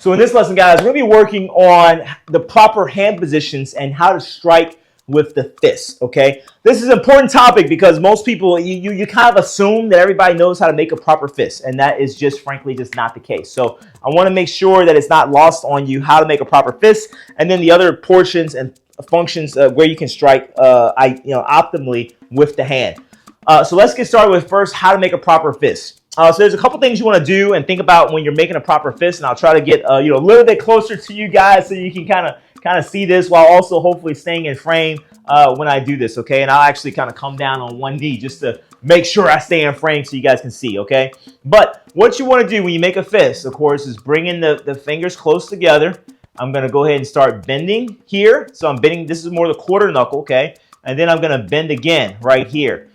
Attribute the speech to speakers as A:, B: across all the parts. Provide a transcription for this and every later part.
A: So in this lesson, guys, we're going to be working on the proper hand positions and how to strike with the fist, okay? This is an important topic because most people, you kind of assume that everybody knows how to make a proper fist, and that is just, frankly, just not the case. So I want to make sure that it's not lost on you how to make a proper fist, and then the other portions and functions where you can strike optimally with the hand. So let's get started with first how to make a proper fist. So there's a couple things you want to do and think about when you're making a proper fist, and I'll try to get a little bit closer to you guys so you can kind of see this while also hopefully staying in frame when I do this, okay? And I'll actually kind of come down on one knee just to make sure I stay in frame so you guys can see, okay? But what you want to do when you make a fist, of course, is bring in the fingers close together. I'm going to go ahead and start bending here. So I'm bending, this is more the quarter knuckle, okay? And then I'm going to bend again right here.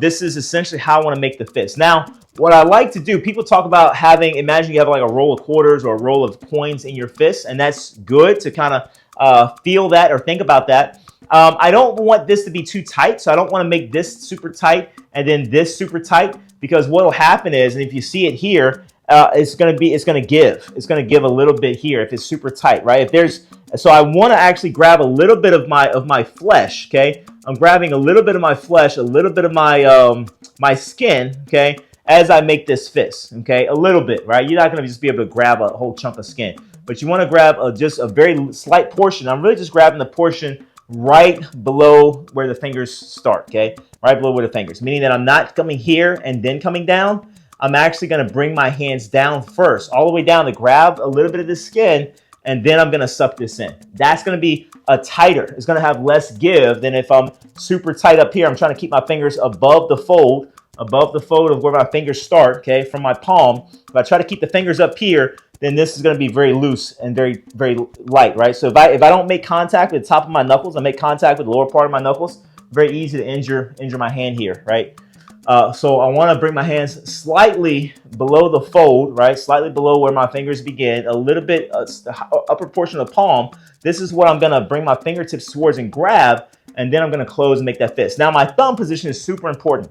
A: This is essentially how I want to make the fist. Now, what I like to do, people talk about imagine you have like a roll of quarters or a roll of coins in your fist, and that's good to kind of feel that or think about that. I don't want this to be too tight, so I don't want to make this super tight and then this super tight, because what will happen is, and if you see it here, it's going to give a little bit here if it's super tight, right? So I want to actually grab a little bit of my flesh, okay? I'm grabbing a little bit of my flesh, a little bit of my skin, okay, as I make this fist, okay? A little bit, right? You're not going to just be able to grab a whole chunk of skin, but you want to grab just a very slight portion. I'm really just grabbing the portion right below where the fingers start, okay? Right below where the fingers, meaning that I'm not coming here and then coming down. I'm actually going to bring my hands down first, all the way down to grab a little bit of the skin, and then I'm going to suck this in. That's going to be tighter. It's going to have less give than if I'm super tight up here. I'm trying to keep my fingers above the fold of where my fingers start, okay, from my palm. If I try to keep the fingers up here, then this is going to be very loose and very, very light, right? So if I don't make contact with the top of my knuckles, I make contact with the lower part of my knuckles, very easy to injure my hand here, right? So I want to bring my hands slightly below the fold, right? Slightly below where my fingers begin, a little bit the upper portion of the palm. This is what I'm going to bring my fingertips towards and grab, and then I'm going to close and make that fist. Now, my thumb position is super important.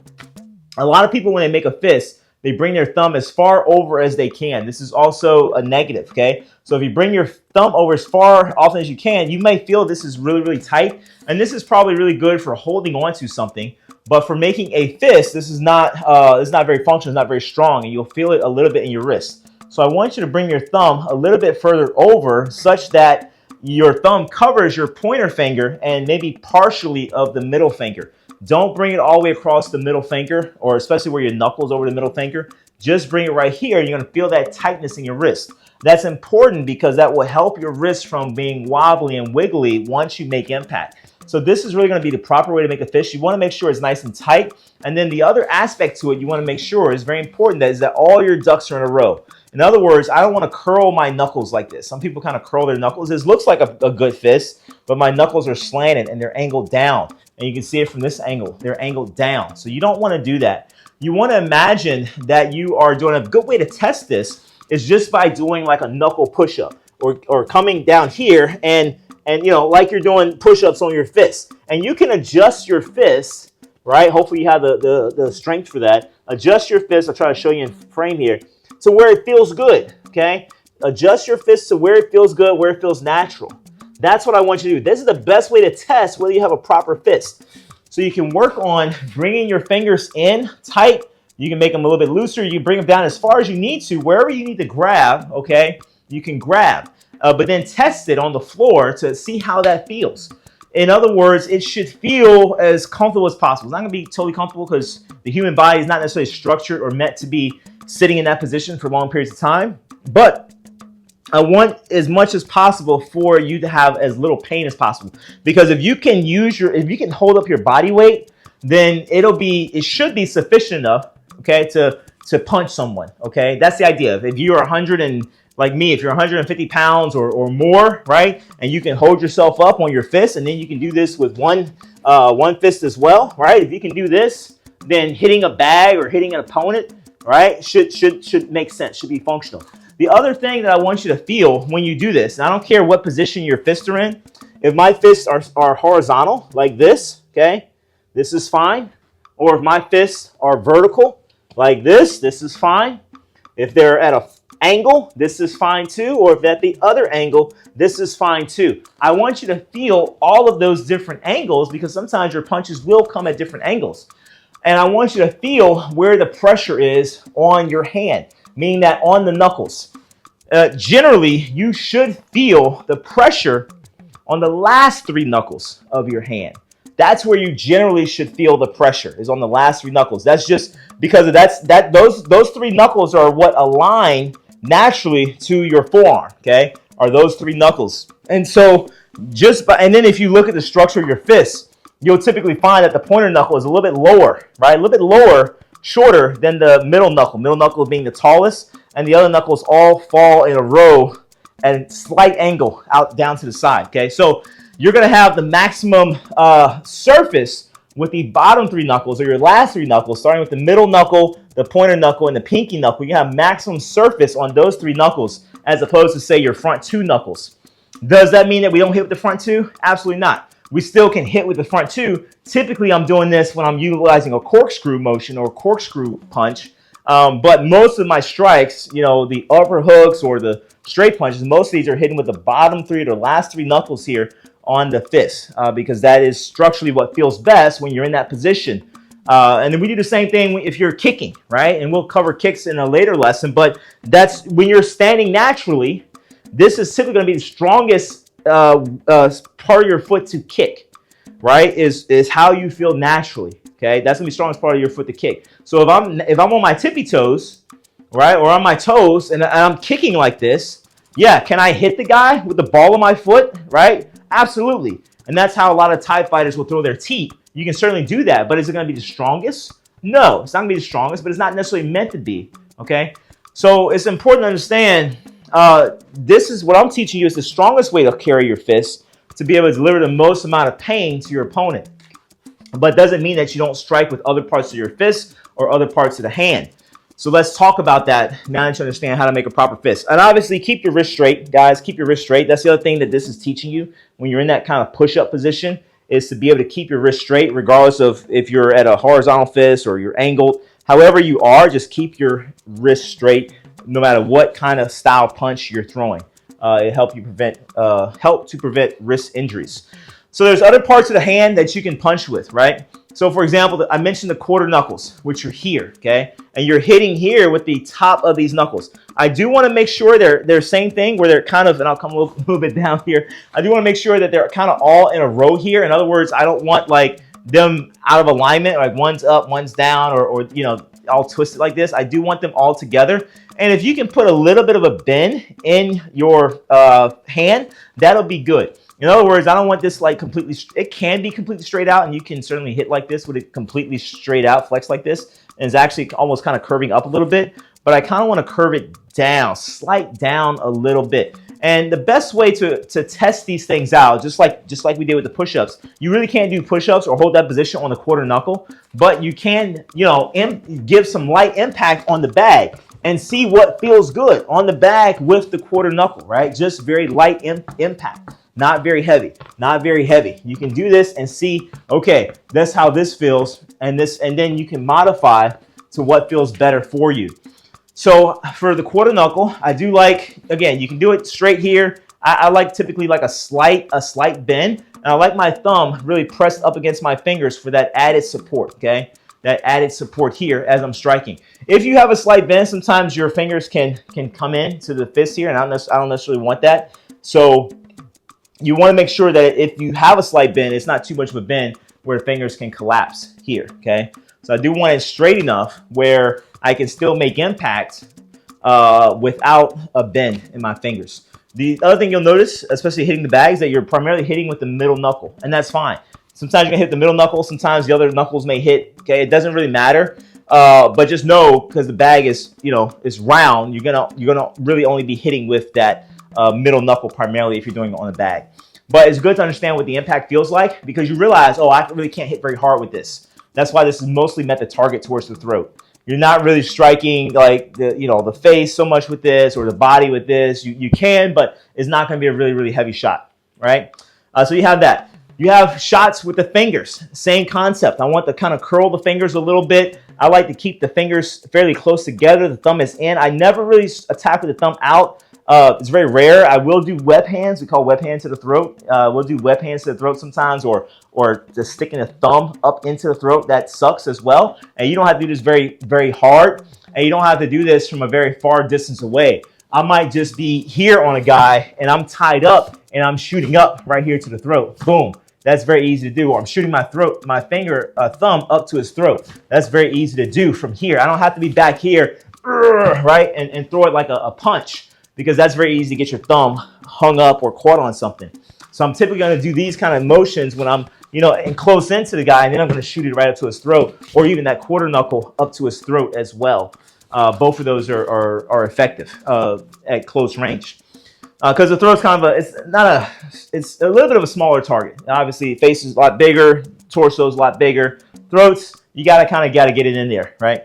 A: A lot of people, when they make a fist, they bring their thumb as far over as they can. This is also a negative, okay? So if you bring your thumb over as far often as you can, you may feel this is really, really tight, and this is probably really good for holding on to something. But for making a fist, this is not very functional, it's not very strong, and you'll feel it a little bit in your wrist. So I want you to bring your thumb a little bit further over such that your thumb covers your pointer finger and maybe partially of the middle finger. Don't bring it all the way across the middle finger, or especially where your knuckles over the middle finger. Just bring it right here. You're going to feel that tightness in your wrist. That's important because that will help your wrist from being wobbly and wiggly once you make impact. So this is really going to be the proper way to make a fist. You want to make sure it's nice and tight. And then the other aspect to it you want to make sure is very important, that is that all your ducks are in a row. In other words, I don't want to curl my knuckles like this. Some people kind of curl their knuckles. This looks like a good fist, but my knuckles are slanted and they're angled down. And you can see it from this angle. They're angled down. So you don't want to do that. You want to imagine that you are doing a good way to test this is just by doing like a knuckle push-up or coming down here and like you're doing push-ups on your fist. And you can adjust your fist, right? Hopefully you have the strength for that. Adjust your fist. I'll try to show you in frame here to where it feels good, okay? Adjust your fist to where it feels good, where it feels natural. That's what I want you to do. This is the best way to test whether you have a proper fist. So you can work on bringing your fingers in tight. You can make them a little bit looser. You can bring them down as far as you need to. Wherever you need to grab, okay, you can grab. But then test it on the floor to see how that feels. In other words, it should feel as comfortable as possible. It's not going to be totally comfortable because the human body is not necessarily structured or meant to be sitting in that position for long periods of time. But I want as much as possible for you to have as little pain as possible. Because if you can hold up your body weight, then it should be sufficient enough, okay, to punch someone, okay? That's the idea. If you're 100 and like me, if you're 150 pounds or more, right, and you can hold yourself up on your fist, and then you can do this with one fist as well, right? If you can do this, then hitting a bag or hitting an opponent, right, should make sense, should be functional. The other thing that I want you to feel when you do this, and I don't care what position your fists are in, if my fists are horizontal like this, okay, this is fine. Or if my fists are vertical like this is fine. If they're at a angle, this is fine too. Or if at the other angle, this is fine too. I want you to feel all of those different angles because sometimes your punches will come at different angles. And I want you to feel where the pressure is on your hand, meaning that on the knuckles. Generally, you should feel the pressure on the last 3 knuckles of your hand. That's where you generally should feel the pressure, is on the last 3 knuckles. That's just because those 3 knuckles are what align naturally to your forearm, okay? Are those 3 knuckles. And so and then if you look at the structure of your fist, you'll typically find that the pointer knuckle is a little bit lower, right? A little bit lower, shorter than the middle knuckle. Middle knuckle being the tallest, and the other knuckles all fall in a row at a slight angle out down to the side, okay? So you're going to have the maximum surface with the bottom 3 knuckles, or your last 3 knuckles, starting with the middle knuckle, the pointer knuckle, and the pinky knuckle. You have maximum surface on those 3 knuckles as opposed to, say, your front 2 knuckles. Does that mean that we don't hit with the front 2? Absolutely not. We still can hit with the front 2. Typically, I'm doing this when I'm utilizing a corkscrew motion or corkscrew punch. But most of my strikes, the upper hooks or the straight punches, most of these are hitting with the bottom 3 or the last 3 knuckles here on the fist, because that is structurally what feels best when you're in that position. And then we do the same thing if you're kicking, right? And we'll cover kicks in a later lesson, but that's when you're standing naturally. This is typically going to be the strongest part of your foot to kick, right? Is how you feel naturally. Okay, that's gonna be the strongest part of your foot to kick. So if I'm on my tippy toes, right, or on my toes, and I'm kicking like this, yeah, can I hit the guy with the ball of my foot, right? Absolutely. And that's how a lot of Thai fighters will throw their teep. You can certainly do that, but is it going to be the strongest? No, it's not going to be the strongest, but it's not necessarily meant to be, okay? So it's important to understand this is what I'm teaching you is the strongest way to carry your fist to be able to deliver the most amount of pain to your opponent. But it doesn't mean that you don't strike with other parts of your fist or other parts of the hand. So let's talk about that now that you understand how to make a proper fist. And obviously, keep your wrist straight, guys. Keep your wrist straight. That's the other thing that this is teaching you when you're in that kind of push-up position, is to be able to keep your wrist straight regardless of if you're at a horizontal fist or you're angled. However you are, just keep your wrist straight no matter what kind of style punch you're throwing. It help to prevent wrist injuries. So there's other parts of the hand that you can punch with, right? So for example, I mentioned the quarter knuckles, which are here, okay? And you're hitting here with the top of these knuckles. I do want to make sure they're same thing where they're kind of, and I'll come a little bit down here. I do want to make sure that they're kind of all in a row here. In other words, I don't want like them out of alignment, like one's up, one's down, or all twisted like this. I do want them all together. And if you can put a little bit of a bend in your hand, that'll be good. In other words, I don't want this like completely, it can be completely straight out, and you can certainly hit like this with it completely straight out, flex like this, and it's actually almost kind of curving up a little bit, but I kind of want to curve it down, slight down a little bit. And the best way to test these things out, just like we did with the push-ups, you really can't do push-ups or hold that position on the quarter knuckle, but you can, give some light impact on the bag and see what feels good on the bag with the quarter knuckle, right? Just very light impact. Not very heavy, not very heavy. You can do this and see, okay, that's how this feels, and then you can modify to what feels better for you. So for the quarter knuckle, I do like, again, you can do it straight here. I like typically like a slight bend, and I like my thumb really pressed up against my fingers for that added support, okay? That added support here as I'm striking. If you have a slight bend, sometimes your fingers can come in to the fist here, and I don't necessarily want that. So you want to make sure that if you have a slight bend, it's not too much of a bend where fingers can collapse here, okay? So I do want it straight enough where I can still make impact without a bend in my fingers. The other thing you'll notice, especially hitting the bag, is that you're primarily hitting with the middle knuckle, and that's fine. Sometimes you're going to hit the middle knuckle, sometimes the other knuckles may hit, okay? It doesn't really matter, but just know, because the bag is, is round, you're gonna really only be hitting with that middle knuckle primarily if you're doing it on the bag. But it's good to understand what the impact feels like, because you realize, oh, I really can't hit very hard with this. That's why this is mostly meant to target towards the throat. You're not really striking like the face so much with this, or the body with this. You can, but it's not going to be a really, really heavy shot, right? So you have that. You have shots with the fingers. Same concept. I want to kind of curl the fingers a little bit. I like to keep the fingers fairly close together. The thumb is in. I never really attack with the thumb out. It's very rare. I will do web hands. We call web hands to the throat. We'll do web hands to the throat sometimes, or just sticking a thumb up into the throat. That sucks as well. And you don't have to do this very, very hard. And you don't have to do this from a very far distance away. I might just be here on a guy and I'm tied up and I'm shooting up right here to the throat. Boom. That's very easy to do. Or I'm shooting my thumb up to his throat. That's very easy to do from here. I don't have to be back here, right, and throw it like a punch, because that's very easy to get your thumb hung up or caught on something. So I'm typically going to do these kind of motions when I'm, and close into the guy, and then I'm going to shoot it right up to his throat, or even that quarter knuckle up to his throat as well. Both of those are effective at close range. Because the throat's kind of it's a little bit of a smaller target. Obviously, face is a lot bigger, torso is a lot bigger. Throats, you gotta get it in there, right?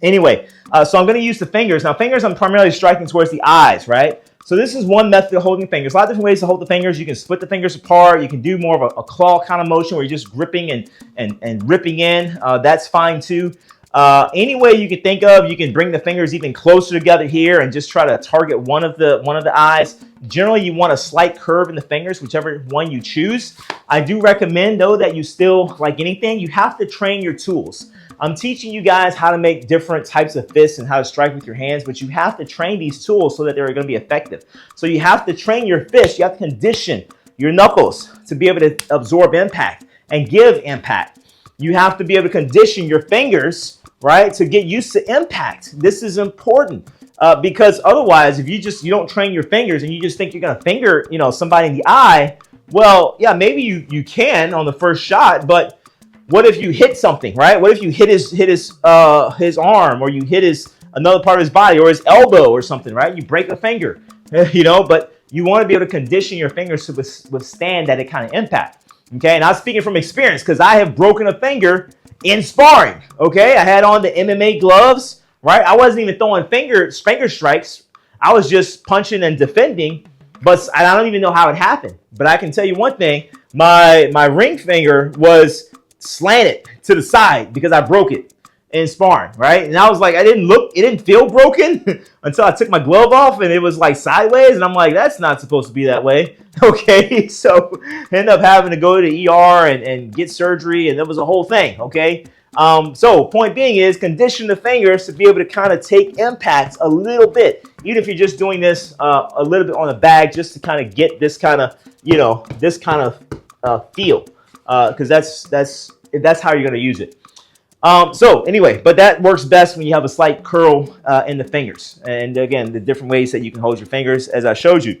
A: Anyway, so I'm going to use the fingers. Now, fingers, I'm primarily striking towards the eyes, right? So this is one method of holding fingers. A lot of different ways to hold the fingers. You can split the fingers apart. You can do more of a claw kind of motion where you're just gripping and ripping in. That's fine too. Any way you can think of, you can bring the fingers even closer together here and just try to target one of the eyes. Generally, you want a slight curve in the fingers, whichever one you choose. I do recommend, though, that you still, like anything, you have to train your tools. I'm teaching you guys how to make different types of fists and how to strike with your hands, but you have to train these tools so that they're going to be effective. So you have to train your fist. You have to condition your knuckles to be able to absorb impact and give impact. You have to be able to condition your fingers, right, to get used to impact. This is important because otherwise, if you don't train your fingers and you just think you're going to finger, somebody in the eye, well, yeah, maybe you can on the first shot, but what if you hit something, right? What if you hit his arm, or you hit another part of his body, or his elbow or something, right? You break a finger, but you want to be able to condition your fingers to withstand that kind of impact. Okay, and I'm speaking from experience because I have broken a finger in sparring. Okay, I had on the MMA gloves, right? I wasn't even throwing finger strikes. I was just punching and defending, but I don't even know how it happened. But I can tell you one thing: my ring finger was slanted to the side because I broke it in sparring, right? And I was like, it didn't feel broken until I took my glove off and it was like sideways, and I'm like, that's not supposed to be that way. Okay, so I ended up having to go to the ER and get surgery, and it was a whole thing. Okay, so point being is condition the fingers to be able to kind of take impacts a little bit, even if you're just doing this a little bit on the bag, just to kind of get this kind of feel, because that's how you're going to use it. So anyway, but that works best when you have a slight curl in the fingers. And again, the different ways that you can hold your fingers, as I showed you.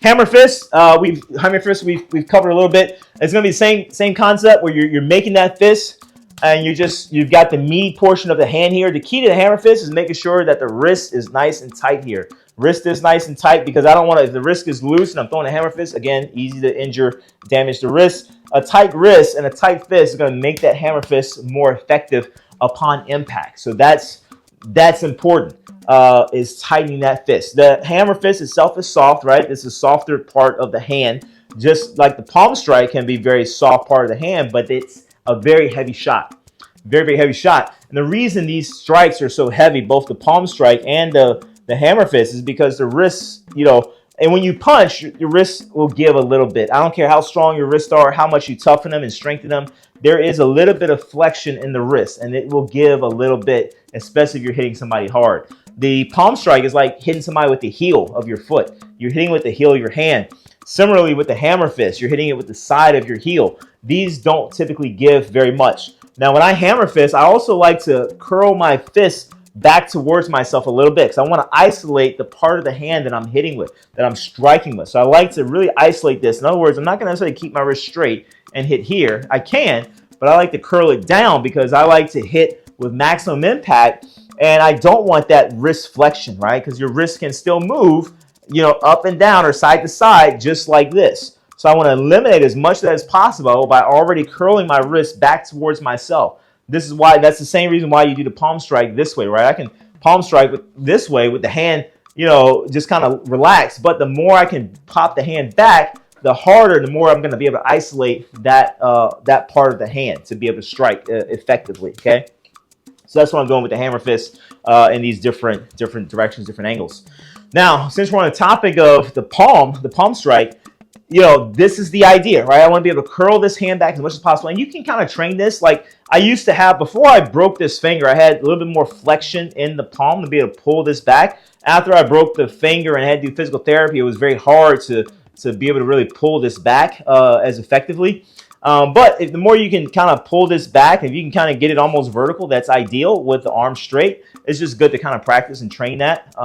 A: Hammer fist, we've covered a little bit. It's going to be the same concept where you're making that fist, and you've got the meat portion of the hand here. The key to the hammer fist is making sure that the wrist is nice and tight here. Wrist is nice and tight, because I don't want to, if the wrist is loose and I'm throwing a hammer fist, again, easy to damage the wrist. A tight wrist and a tight fist is going to make that hammer fist more effective upon impact. So that's important, is tightening that fist. The hammer fist itself is soft, right? This is a softer part of the hand, just like the palm strike can be very soft part of the hand, but it's a very heavy shot. Very, very heavy shot. And the reason these strikes are so heavy, both the palm strike and the hammer fist, is because the wrists, and when you punch, your wrists will give a little bit. I don't care how strong your wrists are, how much you toughen them and strengthen them. There is a little bit of flexion in the wrist, and it will give a little bit, especially if you're hitting somebody hard. The palm strike is like hitting somebody with the heel of your foot. You're hitting with the heel of your hand. Similarly, with the hammer fist, you're hitting it with the side of your heel. These don't typically give very much. Now, when I hammer fist, I also like to curl my fist back towards myself a little bit, because I want to isolate the part of the hand that I'm hitting with, that I'm striking with. So I like to really isolate this. In other words, I'm not going to necessarily keep my wrist straight and hit here. I can, but I like to curl it down because I like to hit with maximum impact, and I don't want that wrist flexion, right? Because your wrist can still move, up and down or side to side, just like this. So I want to eliminate as much of that as possible by already curling my wrist back towards myself. That's the same reason why you do the palm strike this way, right? I can palm strike this way with the hand, just kind of relaxed. But the more I can pop the hand back, the harder, the more I'm going to be able to isolate that that part of the hand to be able to strike effectively. Okay, so that's what I'm doing with the hammer fist in these different directions, different angles. Now, since we're on the topic of the palm strike, you know, this is the idea, right? I want to be able to curl this hand back as much as possible. And you can kind of train this. Like I used to have, before I broke this finger, I had a little bit more flexion in the palm to be able to pull this back. After I broke the finger and had to do physical therapy, it was very hard to be able to really pull this back as effectively. But the more you can kind of pull this back, if you can kind of get it almost vertical, that's ideal with the arm straight. It's just good to kind of practice and train that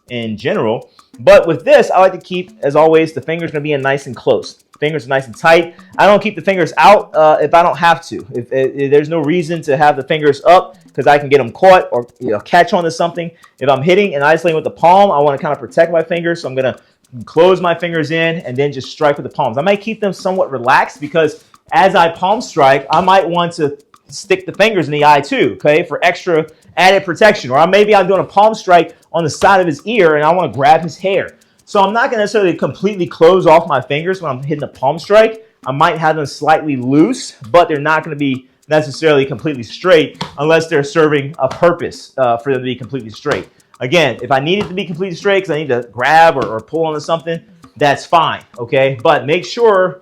A: in general. But with this, I like to keep, as always, the fingers going to be in nice and close. Fingers are nice and tight. I don't keep the fingers out if I don't have to. If there's no reason to have the fingers up because I can get them caught or catch onto something. If I'm hitting and isolating with the palm, I want to kind of protect my fingers. So I'm going to close my fingers in and then just strike with the palms. I might keep them somewhat relaxed because as I palm strike, I might want to stick the fingers in the eye too, okay, for extra added protection. Or maybe I'm doing a palm strike on the side of his ear and I want to grab his hair. So I'm not going to necessarily completely close off my fingers when I'm hitting a palm strike. I might have them slightly loose, but they're not going to be necessarily completely straight unless they're serving a purpose for them to be completely straight. Again, if I need it to be completely straight because I need to grab or pull onto something, that's fine, okay? But make sure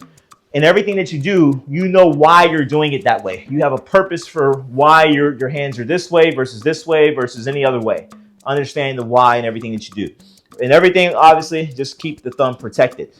A: in everything that you do, you know why you're doing it that way. You have a purpose for why your hands are this way versus any other way. Understanding the why and everything that you do. And everything, obviously, just keep the thumb protected.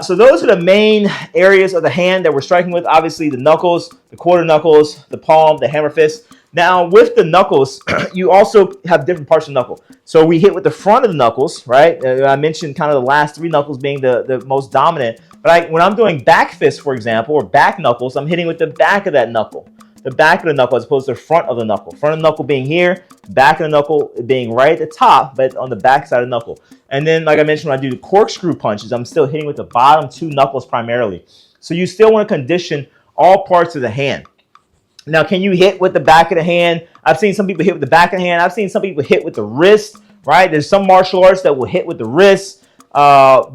A: So those are the main areas of the hand that we're striking with. Obviously, the knuckles, the quarter knuckles, the palm, the hammer fist. Now, with the knuckles, you also have different parts of the knuckle. So we hit with the front of the knuckles, right? I mentioned kind of the last three knuckles being the most dominant. But when I'm doing back fist, for example, or back knuckles, I'm hitting with the back of that knuckle. The back of the knuckle as opposed to the front of the knuckle. Front of the knuckle being here, back of the knuckle being right at the top, but on the back side of the knuckle. And then, like I mentioned, when I do the corkscrew punches, I'm still hitting with the bottom two knuckles primarily. So you still want to condition all parts of the hand. Now, can you hit with the back of the hand? I've seen some people hit with the back of the hand. I've seen some people hit with the wrist, right? There's some martial arts that will hit with the wrist. I'll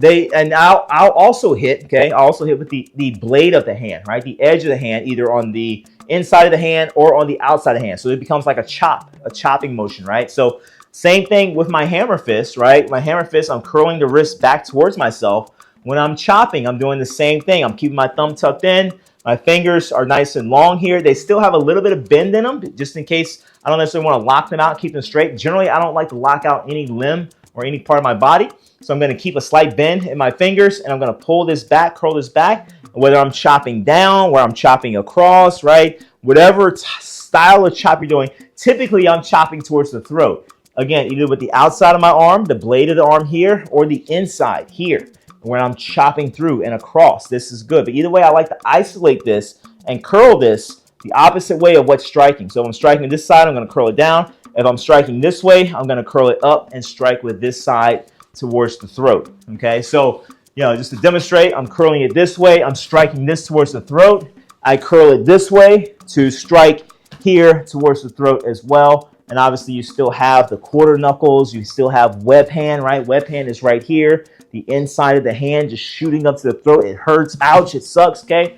A: also hit, okay? I'll also hit with the blade of the hand, right? The edge of the hand, either on the inside of the hand or on the outside of the hand. So it becomes like a chopping motion, right? So same thing with my hammer fist, right? My hammer fist, I'm curling the wrist back towards myself. When I'm chopping, I'm doing the same thing. I'm keeping my thumb tucked in. My fingers are nice and long here. They still have a little bit of bend in them, just in case I don't necessarily want to lock them out, keep them straight. Generally, I don't like to lock out any limb or any part of my body. So I'm going to keep a slight bend in my fingers, and I'm going to pull this back, curl this back, whether I'm chopping down, where I'm chopping across, right? Whatever style of chop you're doing, typically I'm chopping towards the throat. Again, either with the outside of my arm, the blade of the arm here, or the inside here, where I'm chopping through and across. This is good. But either way, I like to isolate this and curl this the opposite way of what's striking. So if I'm striking this side, I'm going to curl it down. If I'm striking this way, I'm going to curl it up and strike with this side towards the throat. Okay, so just to demonstrate, I'm curling it this way. I'm striking this towards the throat. I curl it this way to strike here towards the throat as well. And obviously, you still have the quarter knuckles. You still have web hand, right? Web hand is right here. The inside of the hand just shooting up to the throat. It hurts. Ouch. It sucks. Okay.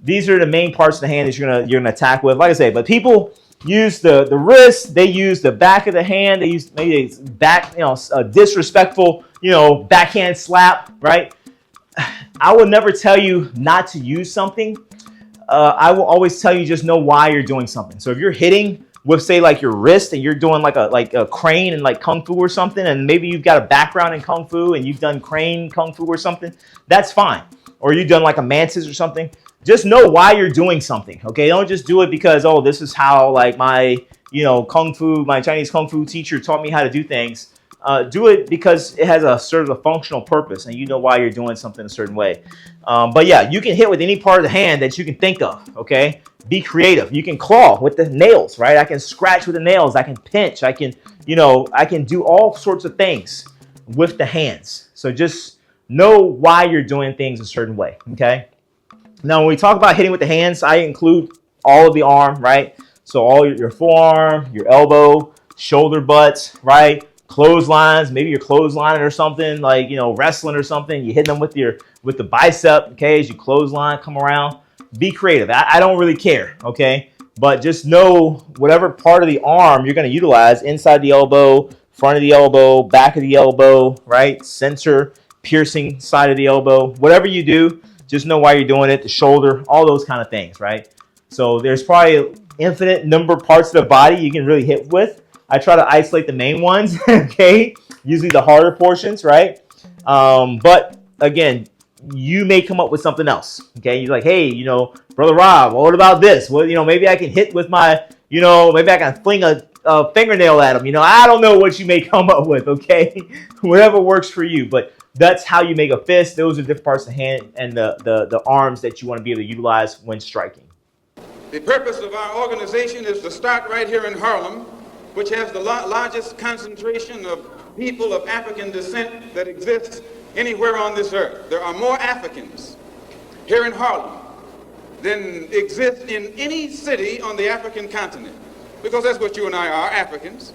A: These are the main parts of the hand that you're gonna attack with. Like I say, but people use the wrist. They use the back of the hand. They use maybe back, a disrespectful, backhand slap, right? I will never tell you not to use something. I will always tell you just know why you're doing something. So if you're hitting with, say, like your wrist, and you're doing like a crane in like kung fu or something, and maybe you've got a background in kung fu and you've done crane kung fu or something, that's fine. Or you've done like a mantis or something. Just know why you're doing something. Okay, don't just do it because, oh, this is how like my my Chinese kung fu teacher taught me how to do things. Do it because it has a sort of a functional purpose, and you know why you're doing something a certain way. But yeah, you can hit with any part of the hand that you can think of. Okay. Be creative. You can claw with the nails, right? I can scratch with the nails. I can pinch. I can do all sorts of things with the hands. So just know why you're doing things a certain way, okay? Now, when we talk about hitting with the hands, I include all of the arm, right? So all your forearm, your elbow, shoulder butts, right? clotheslines. Maybe you're clotheslining or something, like, you know, wrestling or something. You hit them with the bicep, okay, as you clothesline, come around. Be creative. I don't really care, okay? But just know whatever part of the arm you're going to utilize, inside the elbow, front of the elbow, back of the elbow, right? Center, piercing side of the elbow. Whatever you do, just know why you're doing it, the shoulder, all those kind of things, right? So there's probably an infinite number of parts of the body you can really hit with. I try to isolate the main ones, okay? Usually the harder portions, right? But again, you may come up with something else, okay? You're like, hey, you know, Brother Rob, what about this? Well, you know, maybe I can hit with my, you know, maybe I can fling a fingernail at him. You know, I don't know what you may come up with, okay? Whatever works for you. But that's how you make a fist. Those are different parts of the hand and the arms that you want to be able to utilize when striking.
B: The purpose of our organization is to start right here in Harlem, which has the largest concentration of people of African descent that exists anywhere on this earth. There are more Africans here in Harlem than exist in any city on the African continent, because that's what you and I are, Africans.